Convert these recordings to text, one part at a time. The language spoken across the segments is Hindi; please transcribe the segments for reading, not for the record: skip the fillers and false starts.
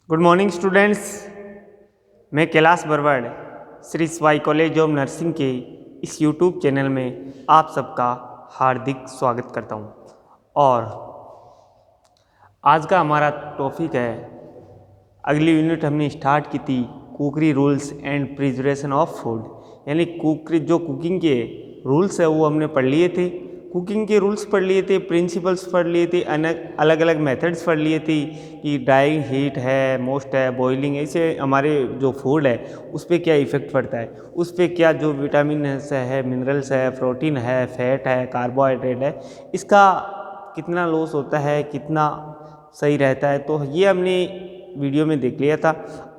Good morning students. मैं Kailash Barwad Shri Swai college of nursing के इस यूट्यूब चैनल में आप सबका हार्दिक स्वागत करता हूं। और आज का हमारा टॉपिक है, अगली यूनिट हमने स्टार्ट की थी cookery rules and preservation of food, यानी कुकिंग के रूल्स है वो हमने पढ़ लिए थे। कुकिंग के रूल्स पढ़ लिए थे, प्रिंसिपल्स पढ़ लिए थे, अलग अलग मेथड्स पढ़ लिए थे कि ड्राइंग हीट है, मोस्ट है, बॉइलिंग, ऐसे हमारे जो फूड है उस पर क्या इफ़ेक्ट पड़ता है, उस पर क्या जो विटामिन है, मिनरल्स है, प्रोटीन है, फैट है, कार्बोहाइड्रेट है, इसका कितना लॉस होता है, कितना सही रहता है। तो ये हमने वीडियो में देख लिया था।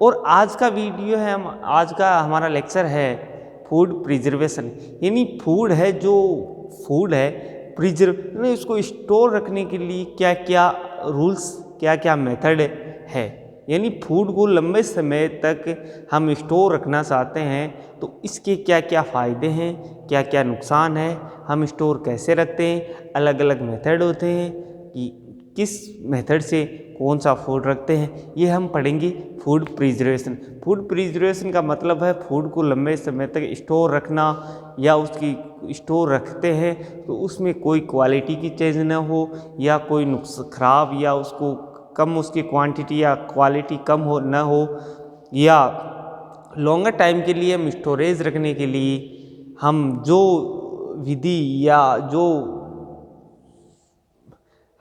और आज का वीडियो है, आज का हमारा लेक्चर है फूड प्रिजर्वेशन, यानी फूड है जो फूड है प्रिजर्व, उसको स्टोर रखने के लिए क्या क्या रूल्स, क्या क्या मेथड है, यानी फूड को लंबे समय तक हम स्टोर रखना चाहते हैं तो इसके क्या क्या फ़ायदे हैं, क्या क्या नुकसान है, हम स्टोर कैसे रखते हैं, अलग अलग मेथड होते हैं कि किस मेथड से कौन सा फूड रखते हैं, ये हम पढ़ेंगे। फूड प्रिजर्वेशन, फूड प्रिजर्वेशन का मतलब है फूड को लंबे समय तक स्टोर रखना, या उसकी स्टोर रखते हैं तो उसमें कोई क्वालिटी की चीज़ ना हो, या कोई नुक्स खराब, या उसको कम उसकी क्वांटिटी या क्वालिटी कम हो ना हो, या लॉन्गर टाइम के लिए हम स्टोरेज रखने के लिए हम जो विधि या जो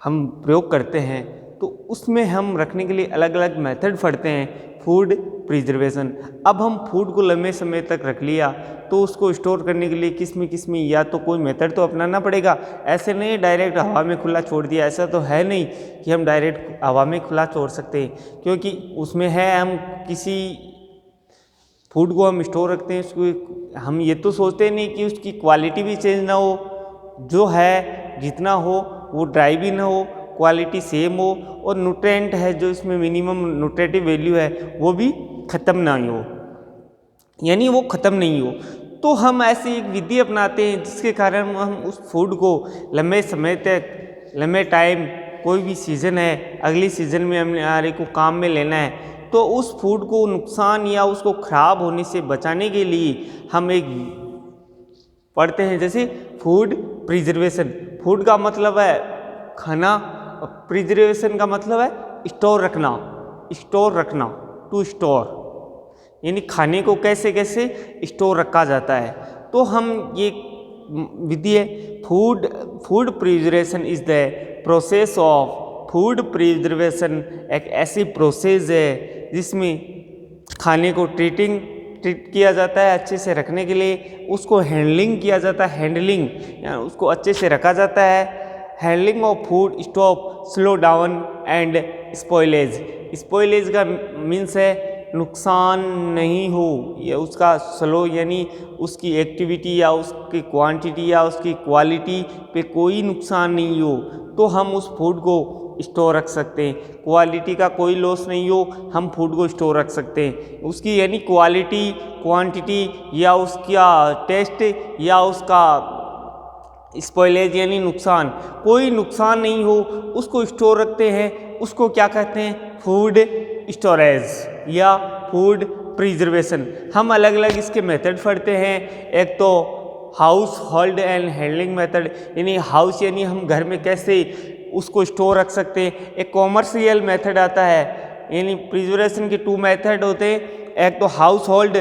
हम प्रयोग करते हैं तो उसमें हम रखने के लिए अलग अलग मेथड पढ़ते हैं फूड प्रिजर्वेशन। अब हम फूड को लंबे समय तक रख लिया तो उसको स्टोर करने के लिए किस में या तो कोई मेथड तो अपनाना पड़ेगा। ऐसे नहीं डायरेक्ट हवा में खुला छोड़ दिया, ऐसा तो है नहीं कि हम डायरेक्ट हवा में खुला छोड़ सकते हैं, क्योंकि उसमें है हम किसी फूड को हम स्टोर रखते हैं, उसको हम ये तो सोचते नहीं कि उसकी क्वालिटी भी चेंज ना हो, जो है जितना हो वो ड्राई भी ना हो, क्वालिटी सेम हो, और न्यूट्रिएंट है जो इसमें मिनिमम न्यूट्रिटिव वैल्यू है वो भी ख़त्म ना हो, यानी वो ख़त्म नहीं हो। तो हम ऐसी एक विधि अपनाते हैं जिसके कारण हम उस फूड को लंबे समय तक, लंबे टाइम, कोई भी सीज़न है, अगली सीज़न में हमारे को काम में लेना है तो उस फूड को नुकसान या उसको ख़राब होने से बचाने के लिए हम एक पढ़ते हैं, जैसे फूड प्रिजर्वेशन। फूड का मतलब है खाना, प्रिजर्वेशन का मतलब है स्टोर रखना, स्टोर रखना, टू स्टोर, यानी खाने को कैसे कैसे स्टोर रखा जाता है। तो हम ये विधि है food preservation is the process of food preservation, एक ऐसी प्रोसेस है जिसमें खाने को ट्रीट किया जाता है अच्छे से रखने के लिए, उसको हैंडलिंग किया जाता है, हैंडलिंग यानी उसको अच्छे से रखा जाता है। Handling of food stop, slow down and spoilage. Spoilage का मीन्स है नुकसान नहीं हो, या उसका स्लो यानी उसकी एक्टिविटी या उसकी क्वांटिटी या उसकी क्वालिटी पे कोई नुकसान नहीं हो तो हम उस फूड को स्टोर रख सकते हैं। क्वालिटी का कोई लॉस नहीं हो, हम फूड को स्टोर रख सकते हैं। उसकी यानी क्वालिटी, क्वांटिटी या उसका टेस्ट या उसका स्पॉइलेज यानी नुकसान, कोई नुकसान नहीं हो उसको स्टोर रखते हैं, उसको क्या कहते हैं, फूड स्टोरेज या फूड प्रिजर्वेशन। हम अलग अलग इसके मेथड पढ़ते हैं। एक तो house hold and handling method, यानी हाउस यानी हम घर में कैसे उसको स्टोर रख सकते हैं। एक कॉमर्शियल मेथड आता है, यानी प्रिजर्वेशन के 2 मेथड होते हैं, एक तो हाउस होल्ड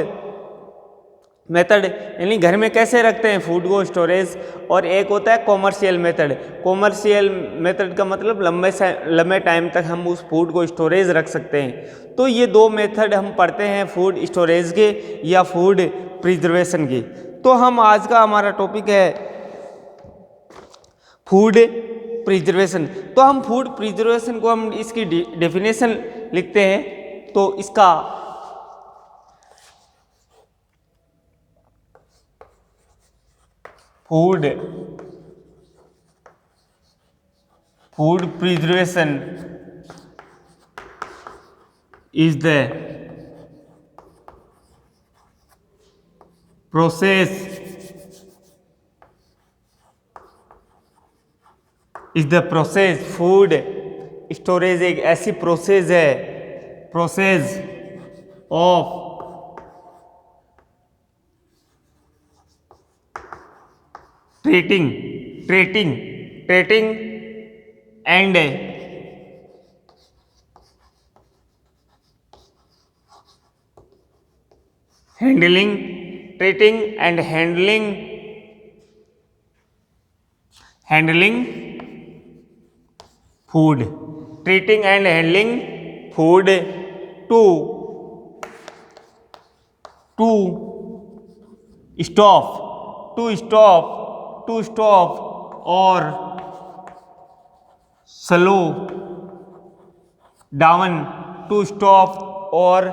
मेथड यानी घर में कैसे रखते हैं फूड को स्टोरेज, और एक होता है कॉमर्शियल मेथड। कॉमर्शियल मेथड का मतलब लंबे टाइम तक हम उस फूड को स्टोरेज रख सकते हैं। तो ये 2 मेथड हम पढ़ते हैं फूड स्टोरेज के या फूड प्रिजर्वेशन के। तो हम आज का हमारा टॉपिक है फूड प्रिजर्वेशन। तो हम फूड प्रिजर्वेशन को हम इसकी डेफिनेशन लिखते हैं। तो इसका food preservation is the process food storage एक ऐसी प्रोसेस है process of treating and handling treating and handling food, treating and handling food to stop or slow down, to stop or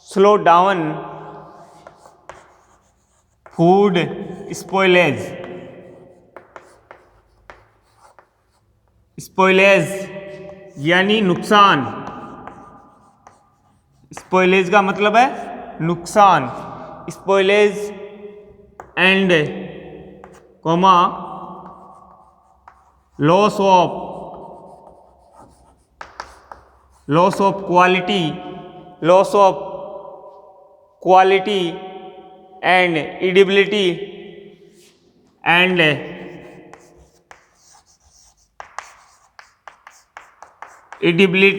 slow down food spoilage यानी नुकसान। स्पॉइलेज का मतलब है नुकसान। Spoilage and comma loss of quality and edibility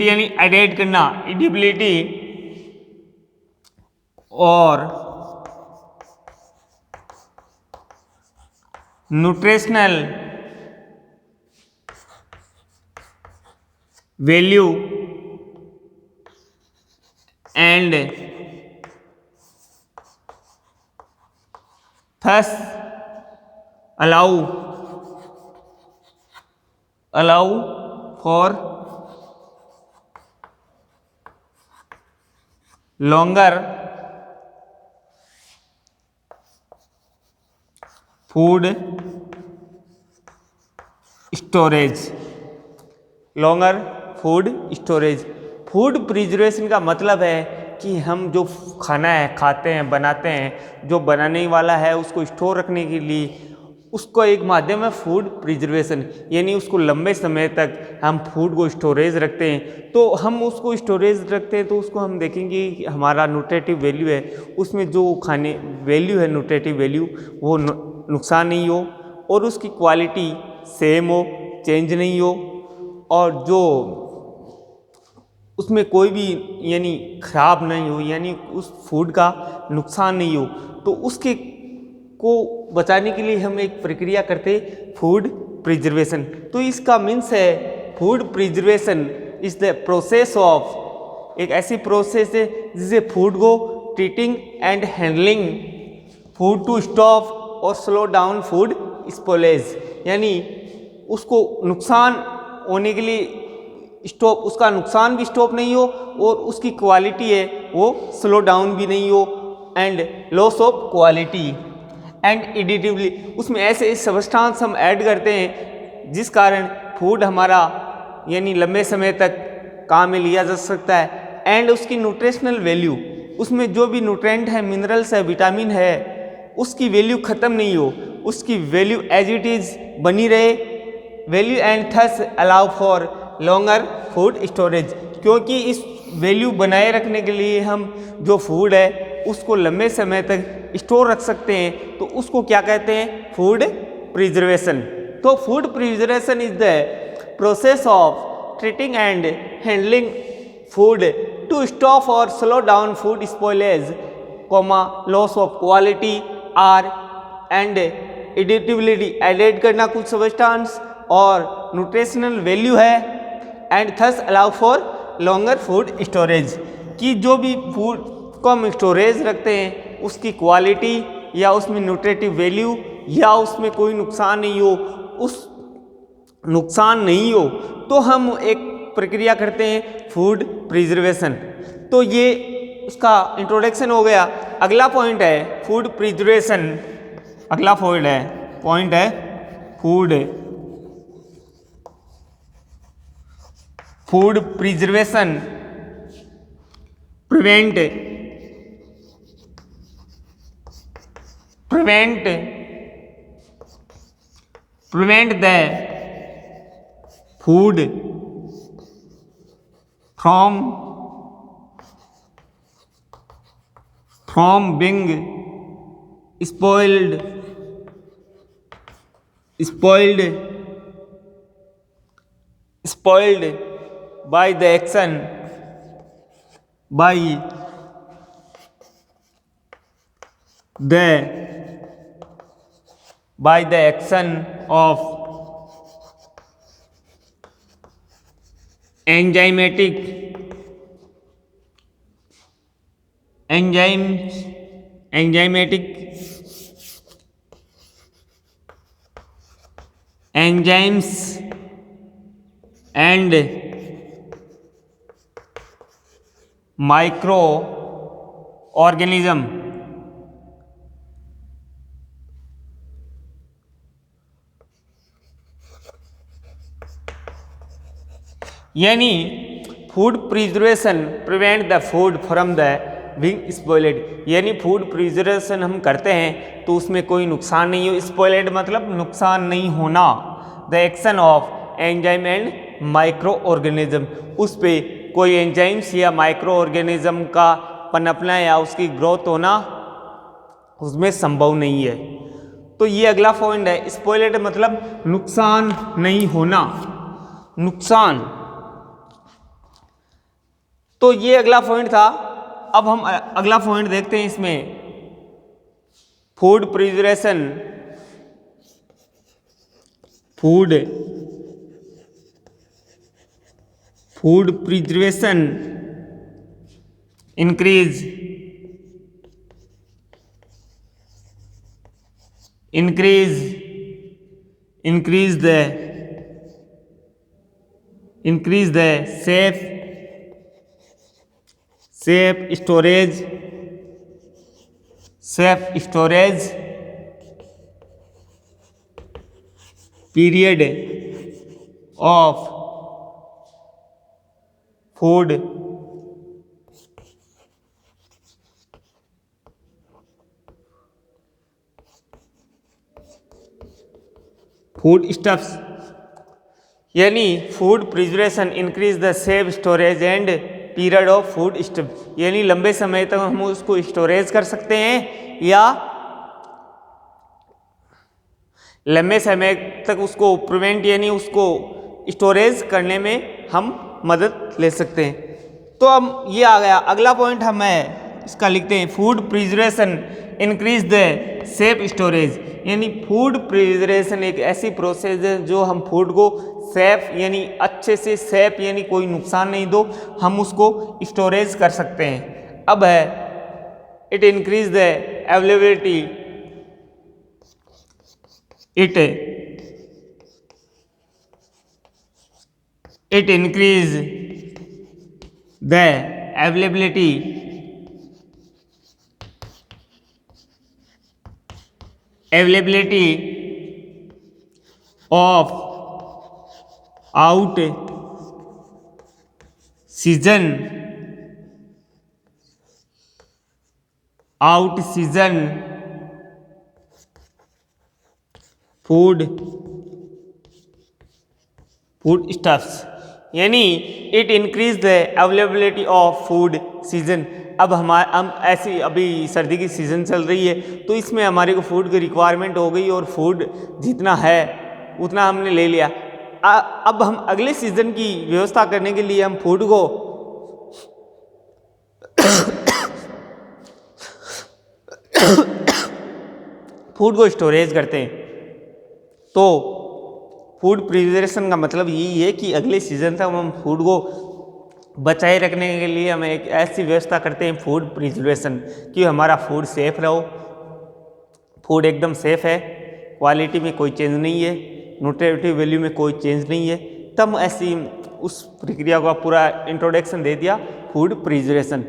यानी एडेड करना, एडिबिलिटी और nutritional value and thus allow for longer food storage। Food preservation का मतलब है कि हम जो खाना है खाते हैं, बनाते हैं, जो बनाने वाला है उसको स्टोर रखने के लिए उसको एक माध्यम है फूड प्रिजर्वेशन, यानी उसको लंबे समय तक हम फूड को स्टोरेज रखते हैं। तो हम उसको स्टोरेज रखते हैं तो उसको हम देखेंगे कि हमारा न्यूट्रिटिव वैल्यू है, उसमें जो खाने वैल्यू है, न्यूट्रिटिव वैल्यू, वो नुकसान नहीं हो और उसकी क्वालिटी सेम हो, चेंज नहीं हो, और जो उसमें कोई भी यानी ख़राब नहीं हो, यानी उस फूड का नुकसान नहीं हो। तो उसके को बचाने के लिए हम एक प्रक्रिया करते फूड प्रिजर्वेशन। तो इसका मीन्स है food preservation is the process of, एक ऐसी प्रोसेस है जिसे फूड को treating and handling food to stop और स्लो डाउन फूड स्पॉइलेज, यानी उसको नुकसान होने के लिए स्टॉप, उसका नुकसान भी स्टॉप नहीं हो और उसकी क्वालिटी है वो स्लो डाउन भी नहीं हो, and loss of quality and edibility, उसमें ऐसे सब्सटेंस हम ऐड करते हैं जिस कारण फूड हमारा यानी लंबे समय तक काम में लिया जा सकता है, एंड उसकी न्यूट्रिशनल वैल्यू, उसमें जो भी न्यूट्रेंट है, मिनरल्स है, विटामिन है, उसकी वैल्यू ख़त्म नहीं हो, उसकी वैल्यू एज इट इज़ बनी रहे value, and thus allow for longer food storage, क्योंकि इस वैल्यू बनाए रखने के लिए हम जो फूड है उसको लंबे समय तक स्टोर रख सकते हैं, तो उसको क्या कहते हैं, फूड प्रिजर्वेशन। तो food preservation is the process of treating and handling food to stop और slow down food spoilage, loss of quality or and edibility, added करना कुछ सब्सटेंस और न्यूट्रिशनल वैल्यू है, and thus allow for longer food storage, कि जो भी फूड को हम स्टोरेज रखते हैं उसकी क्वालिटी या उसमें न्यूट्रिटिव वैल्यू या उसमें कोई नुकसान नहीं हो, उस नुकसान नहीं हो तो हम एक प्रक्रिया करते हैं फूड प्रिजर्वेशन। तो ये उसका इंट्रोडक्शन हो गया। अगला पॉइंट है फूड प्रिजर्वेशन, अगला पॉइंट है food preservation prevent the food from being spoiled by the action of enzymatic enzymes and microorganism यानी food preservation prevent the food from the being spoiled, यानी फूड प्रिजर्वेशन हम करते हैं तो उसमें कोई नुकसान नहीं हो। स्पॉइल्ड मतलब नुकसान नहीं होना। The action of enzyme and micro organism, उस पे कोई एंजाइम्स या माइक्रो ऑर्गेनिज्म का पनपना या उसकी ग्रोथ होना उसमें संभव नहीं है। तो ये अगला पॉइंट है, स्पॉइल्ड मतलब नुकसान नहीं होना, नुकसान। तो ये अगला पॉइंट था। अब हम अगला पॉइंट देखते हैं इसमें, food preservation increase the safe storage period of food stuffs, यानी food preservation increase the safe storage and period of food stuff, यानी लंबे समय तक हम उसको स्टोरेज कर सकते हैं या लंबे समय तक उसको प्रिवेंट यानी उसको स्टोरेज करने में हम मदद ले सकते हैं। तो अब ये आ गया अगला पॉइंट, हम इसका लिखते हैं food preservation increase the safe storage, यानी फूड प्रिजर्वेशन एक ऐसी प्रोसेस है जो हम फूड को सेफ यानी अच्छे से सेफ यानी कोई नुकसान नहीं दो, हम उसको स्टोरेज कर सकते हैं। अब है it increase the availability, it increase the availability of out season food stuffs, यानी it increase the availability of food season. अब हम ऐसी अभी सर्दी की सीज़न चल रही है तो इसमें हमारे को फूड की रिक्वायरमेंट हो गई और फूड जितना है उतना हमने ले लिया। अब हम अगले सीज़न की व्यवस्था करने के लिए हम फूड को स्टोरेज करते हैं। तो फूड प्रिजर्वेशन का मतलब यही है कि अगले सीज़न तक हम फूड को बचाए रखने के लिए हम एक ऐसी व्यवस्था करते हैं फूड प्रिजर्वेशन कि हमारा फूड सेफ रहो, फूड एकदम सेफ है, क्वालिटी में कोई चेंज नहीं है, न्यूट्रिटिव वैल्यू में कोई चेंज नहीं है। तब ऐसी उस प्रक्रिया का पूरा इंट्रोडक्शन दे दिया फूड प्रिजर्वेशन।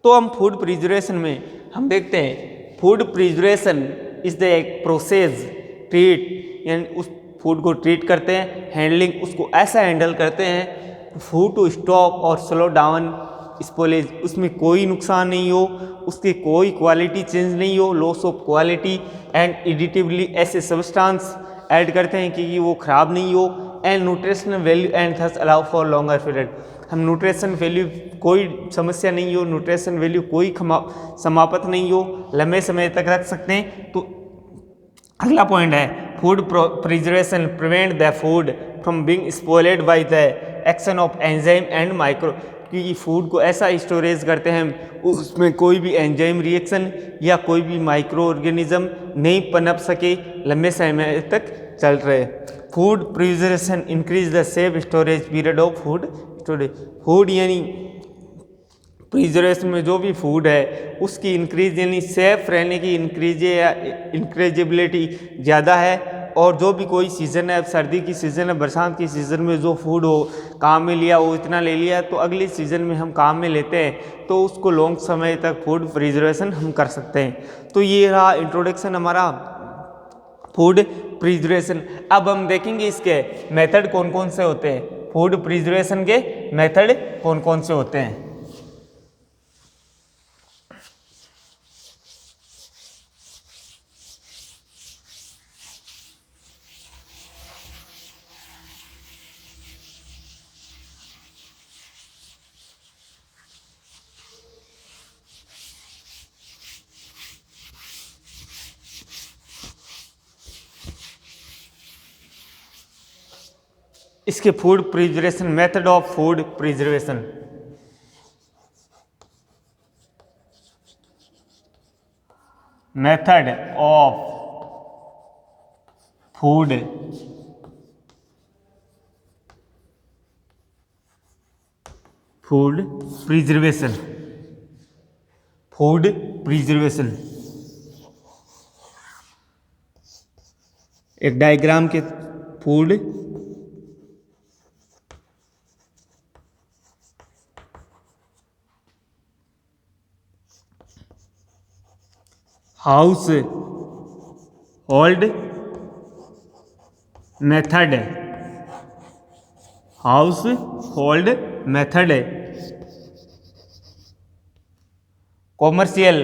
तो हम फूड प्रिजर्वेशन में हम देखते हैं फूड प्रिजर्वेशन इज़ द एक प्रोसेस ट्रीट, यानी उस फूड को ट्रीट करते हैं, हैंडलिंग उसको ऐसा हैंडल करते हैं फूड टू स्टॉप और स्लो डाउन स्पॉइलेज, उसमें कोई नुकसान नहीं हो, उसकी कोई क्वालिटी चेंज नहीं हो, loss of quality and additively ऐसे सब्सटेंस ऐड करते हैं कि वो ख़राब नहीं हो, and nutritional value and thus allow for longer period. हम न्यूट्रिशन वैल्यू कोई समस्या नहीं हो, न्यूट्रिशन वैल्यू कोई समाप्त नहीं हो, लंबे समय तक रख सकते हैं। तो अगला पॉइंट है food preservation prevent the food from being spoiled by the action of enzyme and micro, क्योंकि फूड को ऐसा स्टोरेज करते हैं उसमें कोई भी एंजाइम रिएक्शन या कोई भी माइक्रो ऑर्गेनिज्म नहीं पनप सके, लंबे समय तक चल रहे। Food preservation increase the safe storage period of food storage. Food यानी प्रिजर्वेशन में जो भी फूड है उसकी इंक्रीज यानी सेफ रहने की इंक्रीज या इंक्रेजिबिलिटी ज़्यादा है। और जो भी कोई सीज़न है, अब सर्दी की सीज़न है, बरसात की सीज़न में जो फूड हो काम में लिया वो इतना ले लिया, तो अगली सीज़न में हम काम में लेते हैं तो उसको लॉन्ग समय तक फूड प्रिजर्वेशन हम कर सकते हैं। तो ये रहा इंट्रोडक्शन हमारा फूड प्रिजर्वेशन। अब हम देखेंगे इसके मेथड कौन कौन से होते हैं, फूड प्रिजर्वेशन के मेथड कौन कौन से होते हैं। इसके food preservation method of food preservation. Method of food preservation. Food preservation एक डायग्राम के food house hold method, household method, commercial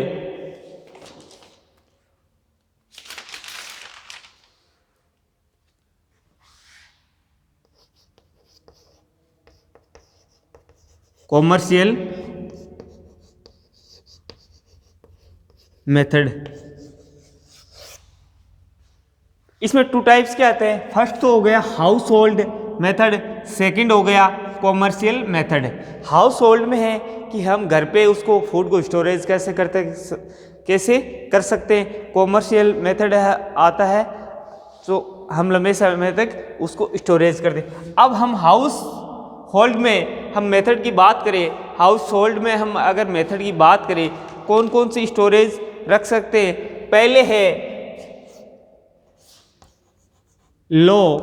method. इसमें टू टाइप्स के आते हैं, फर्स्ट तो हो गया हाउस होल्ड मेथड, सेकंड हो गया कॉमर्शियल मेथड। हाउस होल्ड में है कि हम घर पे उसको फूड को स्टोरेज कैसे कर सकते हैं। कॉमर्शियल मेथड आता है तो हम लंबे समय तक उसको स्टोरेज करते हैं। अब हम हाउस होल्ड में हम मेथड की बात करें, हाउस होल्ड में हम अगर मेथड की बात करें कौन कौन सी स्टोरेज रख सकते हैं। पहले है low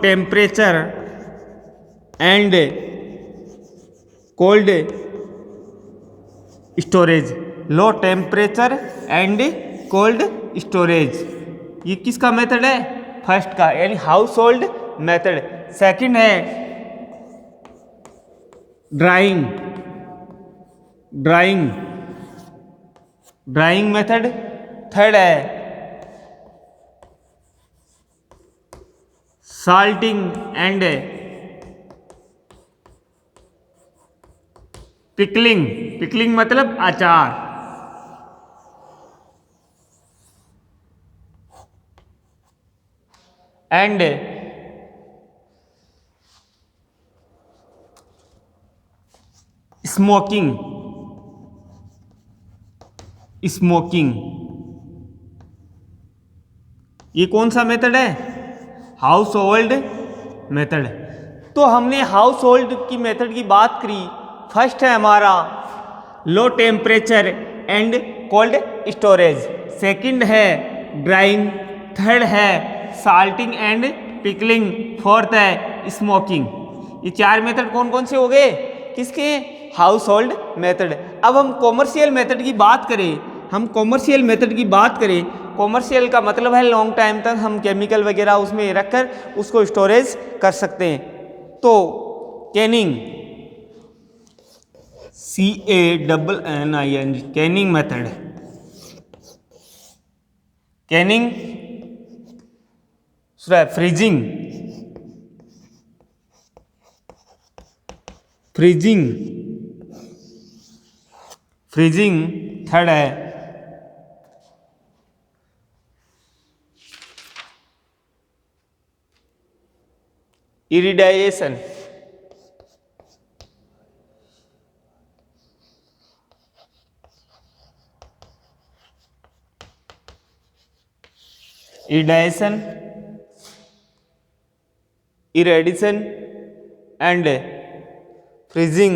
temperature and cold storage. Low temperature and cold storage ये किसका मेथड है, फर्स्ट का यानी हाउस होल्ड मेथड। सेकंड है ड्राइंग मेथड। थर्ड है साल्टिंग एंड पिकलिंग मतलब अचार। एंड स्मोकिंग ये कौन सा मेथड है, हाउस होल्ड मेथड। तो हमने हाउस होल्ड की मेथड की बात करी, फर्स्ट है हमारा low temperature and cold storage, second है ड्राइंग, थर्ड है साल्टिंग एंड पिकलिंग, फोर्थ है स्मोकिंग। ये चार मेथड कौन कौन से हो गए, किसके, हाउस होल्ड मेथड। अब हम कॉमर्शियल मेथड की बात करें, कॉमर्शियल का मतलब है लॉन्ग टाइम तक हम केमिकल वगैरह उसमें रखकर उसको स्टोरेज कर सकते हैं। तो canning CANNING canning method, canning, freezing, freezing, freezing third है irradiation, irradiation, irradiation and freezing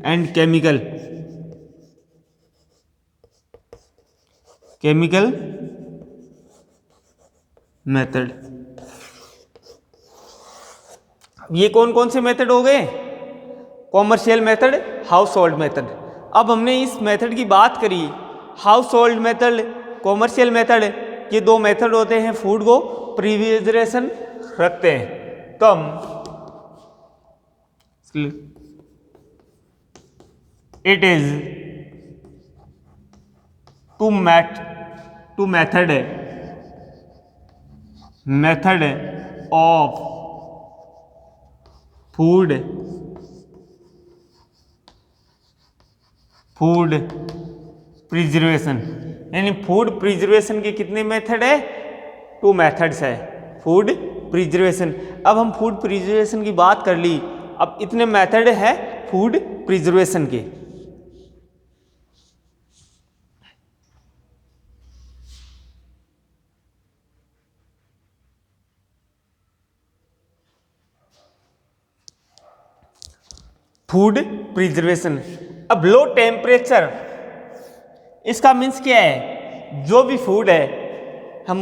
and chemical, chemical method. ये कौन कौन से मेथड हो गए? Commercial method, household method. अब हमने इस मेथड की बात करी, household method, commercial method, ये दो मेथड होते हैं फूड को प्रीविजरेशन रखते हैं। तो हम it is two method of food preservation. यानी फूड प्रिजर्वेशन के कितने मेथड है? 2 मेथड्स है फूड प्रिजर्वेशन। अब हम फूड प्रिजर्वेशन की बात कर ली, अब इतने मेथड है फूड प्रिजर्वेशन के। Food preservation. अब लो टेम्परेचर, इसका मीन्स क्या है? जो भी फूड है हम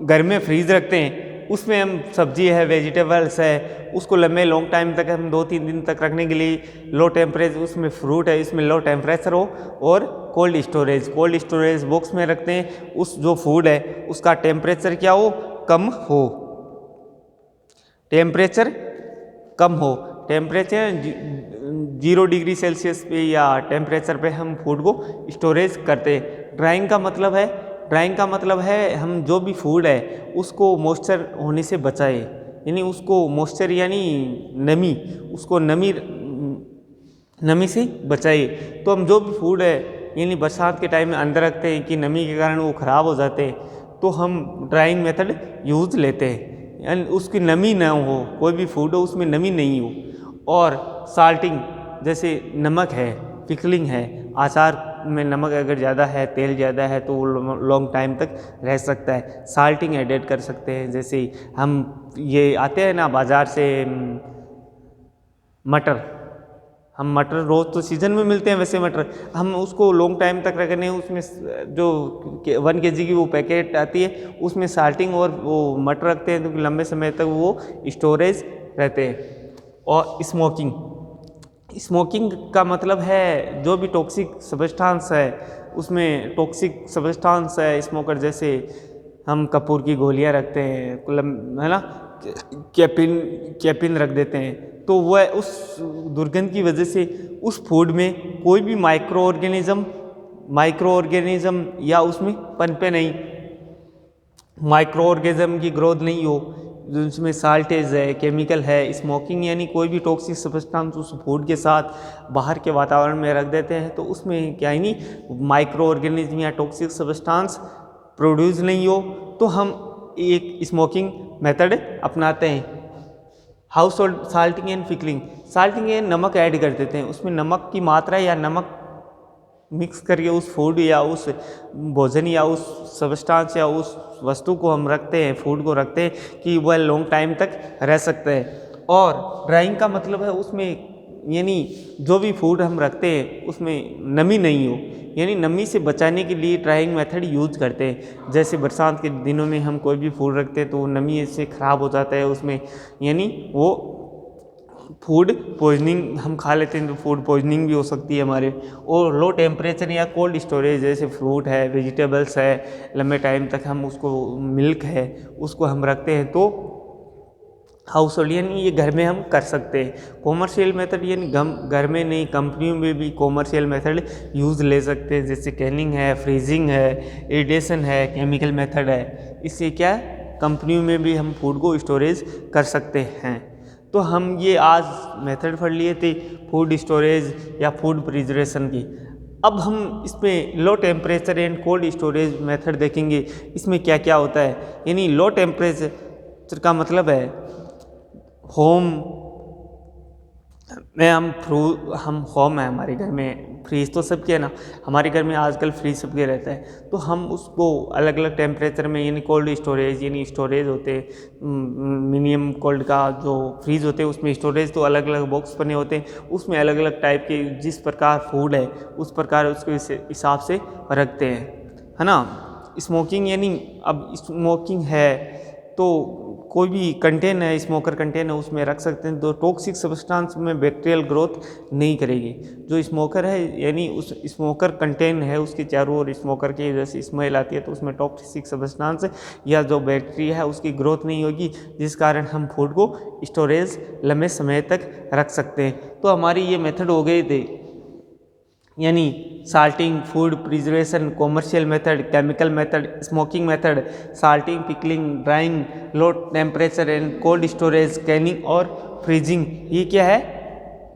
घर में फ्रीज रखते हैं, उसमें हम सब्जी है, वेजिटेबल्स है, उसको लंबे लॉन्ग टाइम तक हम 2-3 दिन तक रखने के लिए लो टेम्परेचर, उसमें फ्रूट है इसमें लो टेम्परेचर हो, और कोल्ड स्टोरेज बॉक्स में रखते हैं। उस जो फूड है उसका टेम्परेचर क्या हो? कम हो, टेम्परेचर कम हो। टेम्परेचर 0 डिग्री सेल्सियस पे या टेम्परेचर पे हम फूड को स्टोरेज करते हैं। ड्राइंग का मतलब है हम जो भी फूड है उसको मॉइस्चर होने से बचाए, यानी उसको मॉइस्चर यानी नमी, उसको नमी से बचाए। तो हम जो भी फूड है यानी बरसात के टाइम में अंदर रखते हैं कि नमी के कारण वो ख़राब हो जाते हैं, तो हम ड्राइंग मेथड यूज़ लेते हैं, यानी उसकी नमी ना हो, कोई भी फूड हो उसमें नमी नहीं हो। और साल्टिंग, जैसे नमक है, पिकलिंग है, अचार में नमक अगर ज़्यादा है, तेल ज़्यादा है तो वो लॉन्ग टाइम तक रह सकता है, साल्टिंग एडेड कर सकते हैं। जैसे हम ये आते हैं ना बाज़ार से मटर, हम मटर रोज़ तो सीज़न में मिलते हैं, वैसे मटर हम उसको लॉन्ग टाइम तक रखने, उसमें जो 1 kg की वो पैकेट आती है उसमें साल्टिंग और वो मटर रखते हैं, तो लंबे समय तक वो स्टोरेज रहते हैं। और स्मोकिंग का मतलब है जो भी टॉक्सिक सब्सटेंस है, उसमें टॉक्सिक सब्सटेंस है स्मोकर, जैसे हम कपूर की गोलियां रखते हैं, है ना, कैपिन रख देते हैं, तो वह उस दुर्गंध की वजह से उस फूड में कोई भी माइक्रो ऑर्गेनिज्म या उसमें पनपे नहीं, माइक्रो ऑर्गेनिज्म की ग्रोथ नहीं हो, जिसमें साल्टेज है, केमिकल है। स्मोकिंग यानी कोई भी टॉक्सिक सब्सटेंस उस फूड के साथ बाहर के वातावरण में रख देते हैं, तो उसमें क्या ही नहीं माइक्रो ऑर्गेनिज्म या टॉक्सिक सब्सटेंस प्रोड्यूस नहीं हो, तो हम एक स्मोकिंग मेथड अपनाते हैं। House hold salting and pickling, salting and नमक ऐड कर देते हैं, उसमें नमक की मात्रा या नमक मिक्स करके उस फूड या उस भोजन या उस सब्सटेंस या उस वस्तु को हम रखते हैं, फूड को रखते हैं कि वह लॉन्ग टाइम तक रह सकते हैं। और ड्राइंग का मतलब है उसमें यानी जो भी फूड हम रखते हैं उसमें नमी नहीं हो, यानी नमी से बचाने के लिए ड्राइंग मेथड यूज करते हैं। जैसे बरसात के दिनों में हम कोई भी फूड रखते हैं तो नमी से ख़राब हो जाता है उसमें, यानी वो फूड पॉइजनिंग हम खा लेते हैं तो फूड पॉइजनिंग भी हो सकती है हमारे। और लो टेम्परेचर या कोल्ड स्टोरेज, जैसे फ्रूट है, वेजिटेबल्स है, लंबे टाइम तक हम उसको, मिल्क है, उसको हम रखते हैं तो हाउस होल्ड यानी ये घर में हम कर सकते हैं। कॉमर्शियल मेथड यानी घर में नहीं, कंपनियों में भी कॉमर्शियल मेथड यूज़ ले सकते हैं, जैसे कैनिंग है, फ्रीजिंग है, एडिशन है, केमिकल मेथड है। इससे क्या है, कंपनियों में भी हम फूड को स्टोरेज कर सकते हैं। तो हम ये आज मेथड पढ़ लिए थे फूड स्टोरेज या फूड प्रिजर्वेशन की। अब हम इसमें low temperature and cold storage method देखेंगे, इसमें क्या क्या होता है। यानी लो टेम्परेचर का मतलब है होम में हम होम है हमारे घर में, फ्रीज तो सबके है ना, हमारे घर में आजकल फ्रीज सबके रहता है। तो हम उसको अलग अलग टेम्परेचर में यानी कोल्ड स्टोरेज यानी स्टोरेज होते हैं, मिनिमम कोल्ड का जो फ्रीज होते हैं उसमें स्टोरेज तो अलग अलग बॉक्स बने होते हैं, उसमें अलग अलग टाइप के जिस प्रकार फूड है उस प्रकार उसके हिसाब से रखते हैं, है ना। स्मोकिंग यानी अब स्मोकिंग है तो कोई भी कंटेन है, स्मोकर कंटेन है, उसमें रख सकते हैं, तो टॉक्सिक सब्सटेंस में बैक्टीरियल ग्रोथ नहीं करेगी। जो स्मोकर है यानी उस स्मोकर कंटेन है उसके चारों ओर स्मोकर की वजह से स्मेल आती है, तो उसमें टॉक्सिक सब्सटेंस या जो बैक्टीरिया है उसकी ग्रोथ नहीं होगी, जिस कारण हम फूड को स्टोरेज लंबे समय तक रख सकते हैं। तो हमारी ये मेथड हो गए थे, यानी salting, food preservation, commercial method, chemical method, smoking method, salting, pickling, drawing, low temperature and cold storage, Canning और फ्रीजिंग। ये क्या है,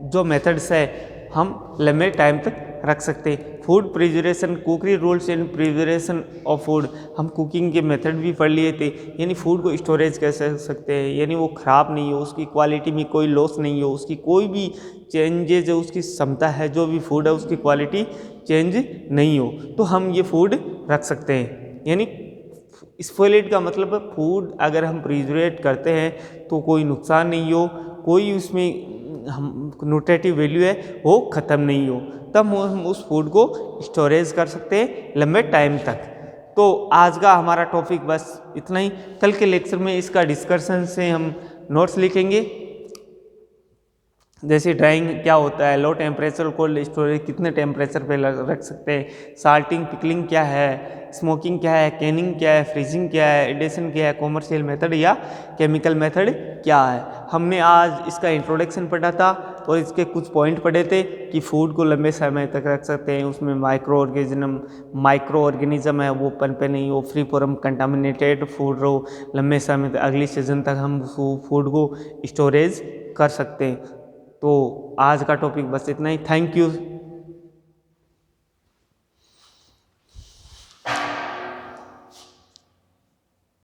जो मेथड्स है हम लंबे टाइम तक रख सकते हैं। Food preservation, cookery rules and preservation of food, हम कुकिंग के मेथड भी पढ़ लिए थे। यानी फूड को स्टोरेज कैसे सकते हैं, यानी वो ख़राब नहीं हो, उसकी क्वालिटी में कोई लॉस नहीं हो, उसकी कोई भी चेंजेज है, उसकी क्षमता है, जो भी फूड है उसकी क्वालिटी चेंज नहीं हो, तो हम ये फूड रख सकते हैं। यानी स्पॉइल्ड का मतलब फूड अगर हम प्रिजर्वेट करते हैं तो कोई नुकसान नहीं हो, कोई उसमें हम न्यूट्रिटिव वैल्यू है वो ख़त्म नहीं हो, तब हम उस फूड को स्टोरेज कर सकते हैं लंबे टाइम तक। तो आज का हमारा टॉपिक बस इतना ही। कल के लेक्चर में इसका डिस्कशन से हम नोट्स लिखेंगे, जैसे ड्राइंग क्या होता है, लो टेम्परेचर कोल्ड स्टोरेज कितने टेम्परेचर पे रख सकते हैं, साल्टिंग पिकलिंग क्या है, स्मोकिंग क्या है, कैनिंग क्या है, फ्रीजिंग क्या है, एडिशन क्या है, कॉमर्शियल मेथड या केमिकल मेथड क्या है। हमने आज इसका इंट्रोडक्शन पढ़ा था और इसके कुछ पॉइंट पढ़े थे कि फूड को लंबे समय तक रख सकते हैं, उसमें माइक्रो ऑर्गेनिज्म है वो पनपे नहीं हो, फ्री फॉर्म कंटामिनेटेड फूड रहो, लंबे समय तक अगली सीजन तक हम फूड को स्टोरेज कर सकते हैं। तो आज का टॉपिक बस इतना ही। Thank you.